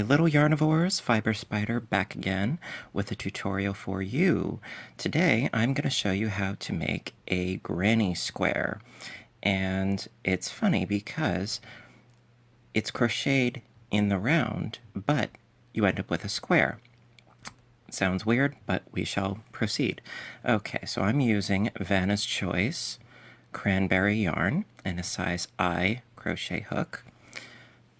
little yarnivores, Fiber Spider back again with a tutorial for you. Today I'm going to show you how to make a granny square. And it's funny because it's crocheted in the round, but you end up with a square. Sounds weird, but we shall proceed. Okay, so I'm using Vanna's Choice cranberry yarn and a size I crochet hook.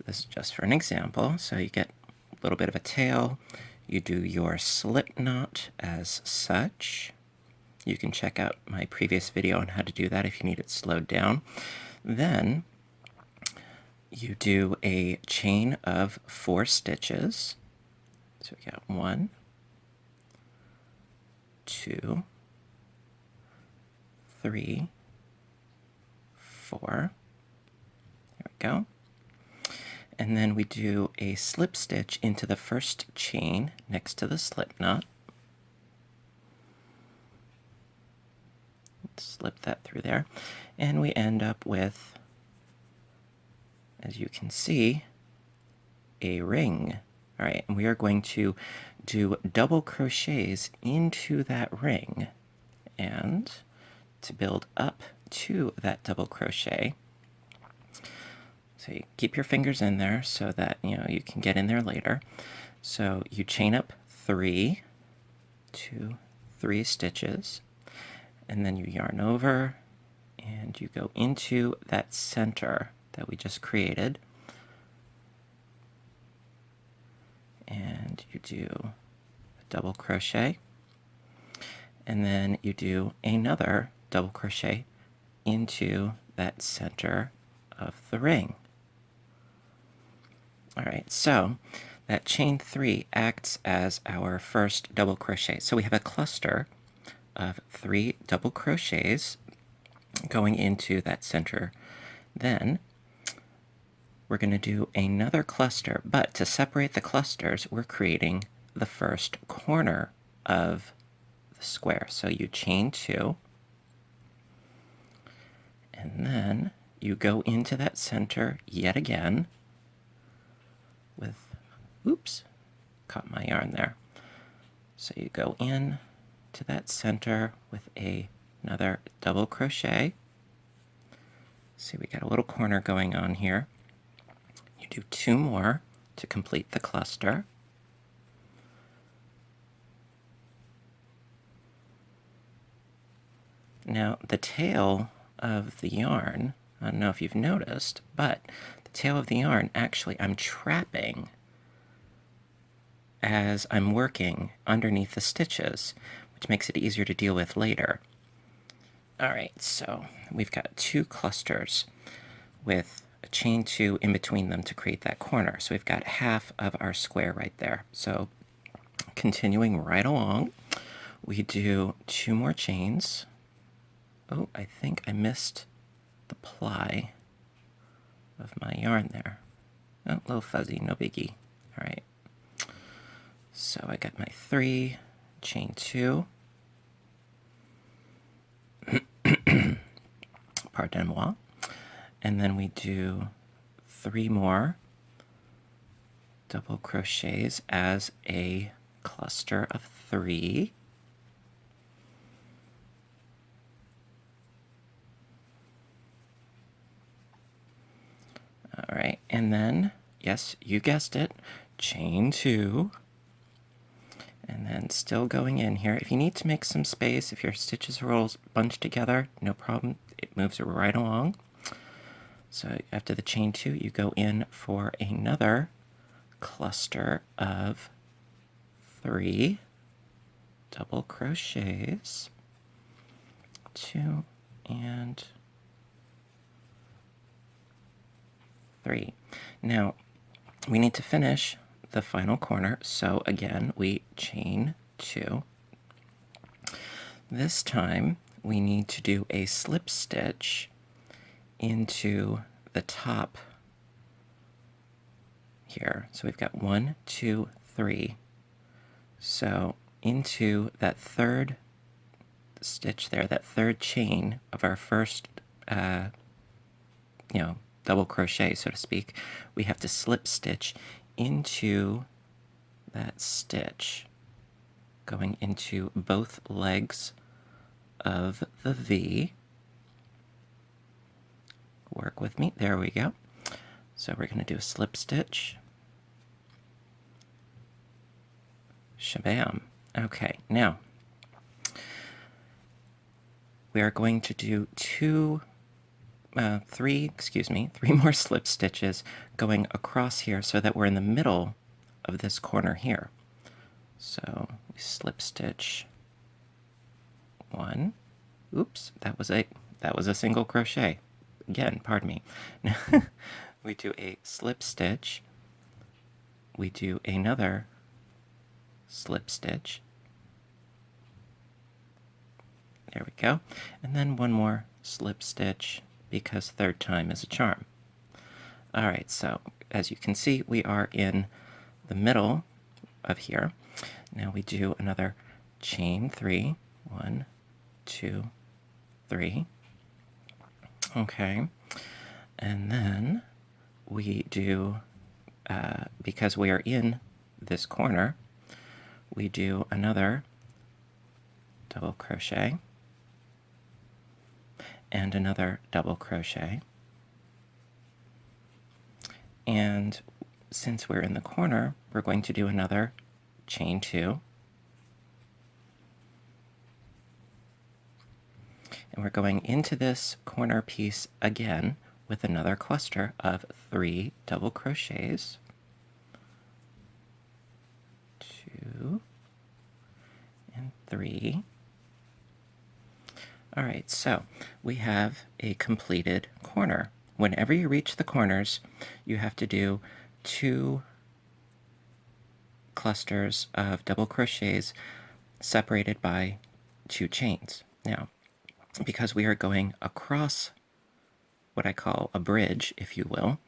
This is just for an example. So you get a little bit of a tail. You do your slip knot as such. You can check out my previous video on how to do that if you need it slowed down. Then you do a chain of 4 stitches. So we got 1, 2, 3, 4. There we go. And then we do a slip stitch into the first chain next to the slip knot. Slip that through there. And we end up with, as you can see, a ring. All right, and we are going to do double crochets into that ring. And to build up to that double crochet, so you keep your fingers in there so that you can get in there later. So you chain up 3, 2, 3 stitches, and then you yarn over and you go into that center that we just created. And you do a double crochet, and then you do another double crochet into that center of the ring. All right, so that chain 3 acts as our first double crochet. So we have a cluster of 3 double crochets going into that center. Then we're going to do another cluster, but to separate the clusters, we're creating the first corner of the square. So you chain 2, and then you go into that center yet again with, oops, caught my yarn there. So you go in to that center with another double crochet. See, we got a little corner going on here. You do 2 more to complete the cluster. Now, the tail of the yarn, I don't know if you've noticed, but the tail of the yarn, actually, I'm trapping as I'm working underneath the stitches, which makes it easier to deal with later. All right, so we've got 2 clusters with a chain 2 in between them to create that corner. So we've got half of our square right there. So continuing right along, we do 2 more chains. Oh, I think I missed the ply of my yarn there. Oh, a little fuzzy, no biggie. All right. So I got my 3, chain 2. Pardon-moi. And then we do 3 more double crochets as a cluster of 3. All right, and then, yes, you guessed it, chain 2. And then still going in here. If you need to make some space, if your stitches are all bunched together, no problem. It moves right along. So after the chain 2, you go in for another cluster of 3 double crochets. 2 and 3. Now, we need to finish the final corner, so again, we chain 2. This time, we need to do a slip stitch into the top here. So we've got 1, 2, 3. So into that third stitch there, that third chain of our first, double crochet, so to speak, we have to slip stitch into that stitch, going into both legs of the V. Work with me. There we go. So we're going to do a slip stitch. Shabam. Okay, now we are going to do three more slip stitches going across here so that we're in the middle of this corner here. So we slip stitch one. Oops, that was a single crochet. Again, pardon me. We do a slip stitch. We do another slip stitch. There we go. And then one more slip stitch, because third time is a charm. All right, so as you can see, we are in the middle of here. Now we do another chain 3. 1, 2, 3. Okay. And then we do, because we are in this corner, we do another double crochet and another double crochet. And since we're in the corner, we're going to do another chain 2. And we're going into this corner piece again with another cluster of 3 double crochets. 2 and 3. All right, so we have a completed corner. Whenever you reach the corners, you have to do 2 clusters of double crochets separated by 2 chains. Now, because we are going across what I call a bridge, if you will,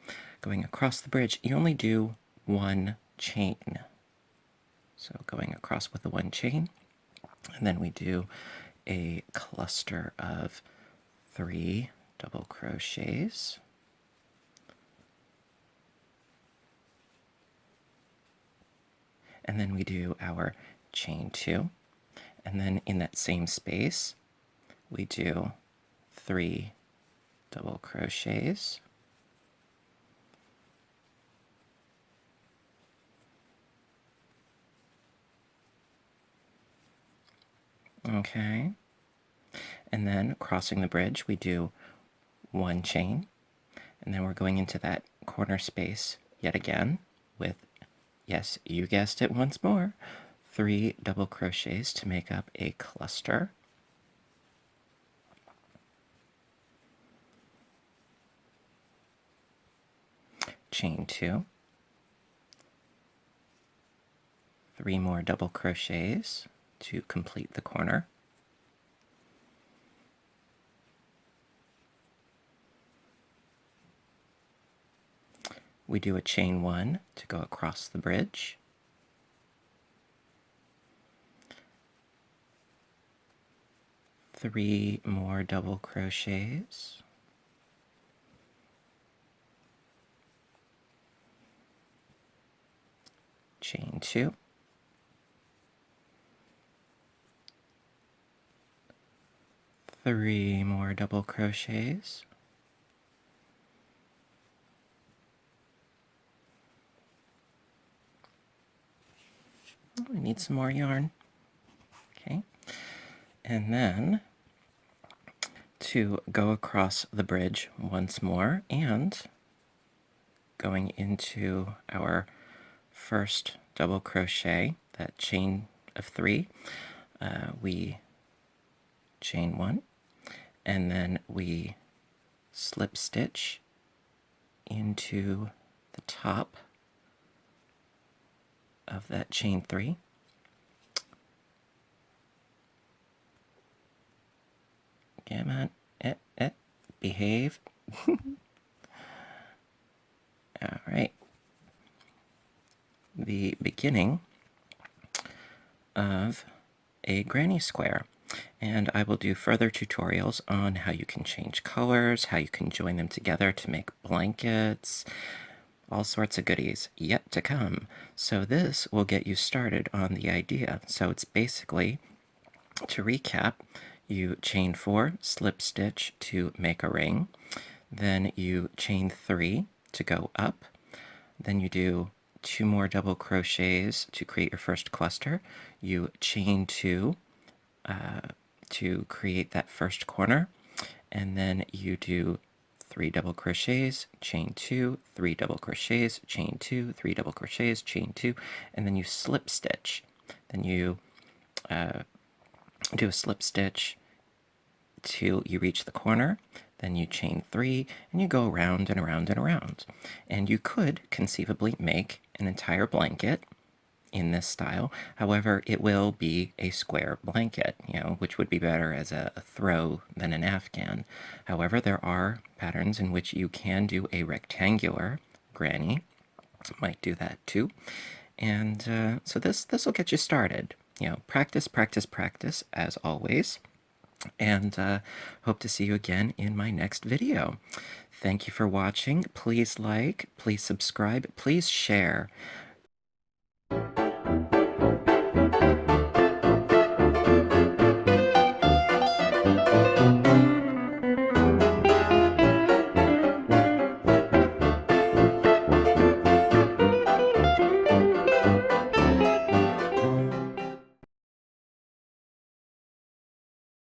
going across the bridge, you only do 1 chain. So going across with the 1 chain, and then we do a cluster of 3 double crochets. And then we do our chain 2. And then in that same space, we do 3 double crochets. Okay. And then crossing the bridge, we do 1 chain. And then we're going into that corner space yet again with, yes, you guessed it once more, 3 double crochets to make up a cluster. Chain 2. 3 more double crochets to complete the corner. We do a chain 1 to go across the bridge. Three more double crochets. Chain 2. 3 more double crochets. We need some more yarn. Okay. And then to go across the bridge once more and going into our first double crochet, that chain of 3, we chain 1, and then we slip stitch into the top of that chain 3. Come on, behave. All right. The beginning of a granny square. And I will do further tutorials on how you can change colors, how you can join them together to make blankets, all sorts of goodies yet to come. So this will get you started on the idea. So it's basically, to recap, you chain 4, slip stitch to make a ring, then you chain 3 to go up, then you do 2 more double crochets to create your first cluster, you chain 2 to create that first corner, and then you do 3 double crochets, chain 2, 3 double crochets, chain 2, 3 double crochets, chain 2, and then you slip stitch. Then you do a slip stitch till you reach the corner, then you chain 3, and you go around and around and around. And you could conceivably make an entire blanket in this style. However, it will be a square blanket, which would be better as a throw than an afghan. However, there are patterns in which you can do a rectangular granny. Might do that too. And so this will get you started. Practice, practice, practice, as always. And hope to see you again in my next video. Thank you for watching. Please like, please subscribe, please share.